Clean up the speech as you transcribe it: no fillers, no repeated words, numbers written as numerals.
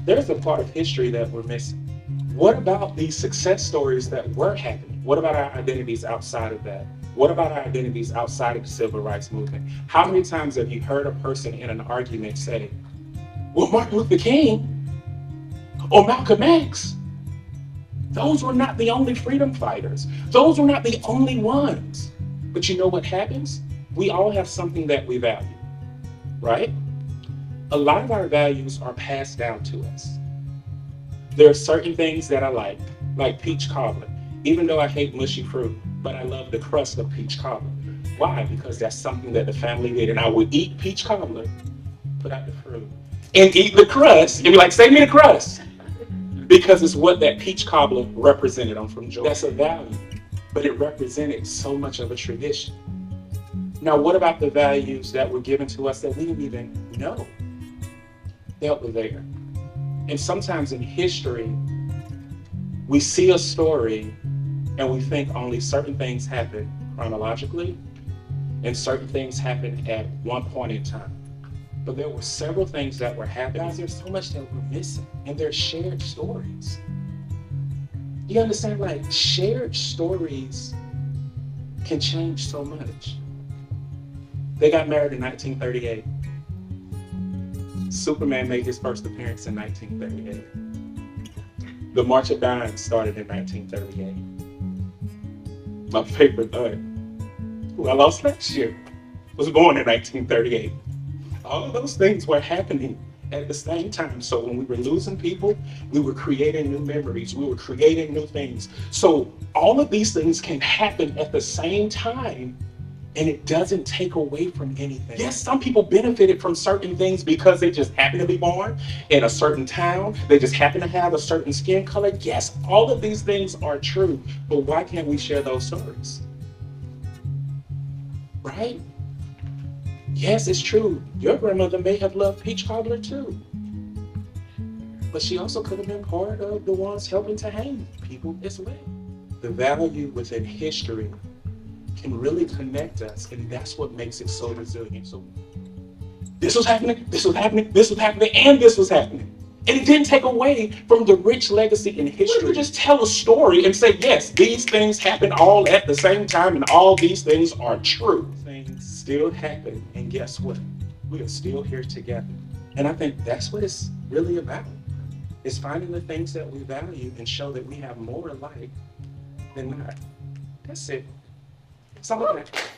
there's a part of history that we're missing. What about these success stories that were happening? What about our identities outside of that? What about our identities outside of the civil rights movement? How many times have you heard a person in an argument say, well, Martin Luther King or Malcolm X, those were not the only freedom fighters. Those were not the only ones. But you know what happens? We all have something that we value, right? A lot of our values are passed down to us. There are certain things that I like peach cobbler. Even though I hate mushy fruit, but I love the crust of peach cobbler. Why? Because that's something that the family did. And I would eat peach cobbler, put out the fruit, and eat the crust, and be like, save me the crust. Because it's what that peach cobbler represented. I'm from Georgia. That's a value, but it represented so much of a tradition. Now, what about the values that were given to us that we didn't even know that were there? And sometimes in history, we see a story and we think only certain things happen chronologically and certain things happen at one point in time. But there were several things that were happening. Guys, there's so much that we're missing, and they're shared stories. You understand? Like, shared stories can change so much. They got married in 1938. Superman made his first appearance in 1938. The March of Dimes started in 1938. My favorite who I lost last year, was born in 1938. All of those things were happening at the same time. So when we were losing people, we were creating new memories. We were creating new things. So all of these things can happen at the same time, and it doesn't take away from anything. Yes, some people benefited from certain things because they just happened to be born in a certain town. They just happen to have a certain skin color. Yes, all of these things are true, but why can't we share those stories? Right? Yes, it's true. Your grandmother may have loved peach cobbler too, but she also could have been part of the ones helping to hang people as well. The value within history can really connect us, and that's what makes it so resilient. So this was happening, this was happening, this was happening, and this was happening. And it didn't take away from the rich legacy in history. We just tell a story and say, yes, these things happen all at the same time, and all these things are true. Things still happen, and guess what? We are still here together. And I think that's what it's really about. It's finding the things that we value and show that we have more alike than not. That's it. Something like that.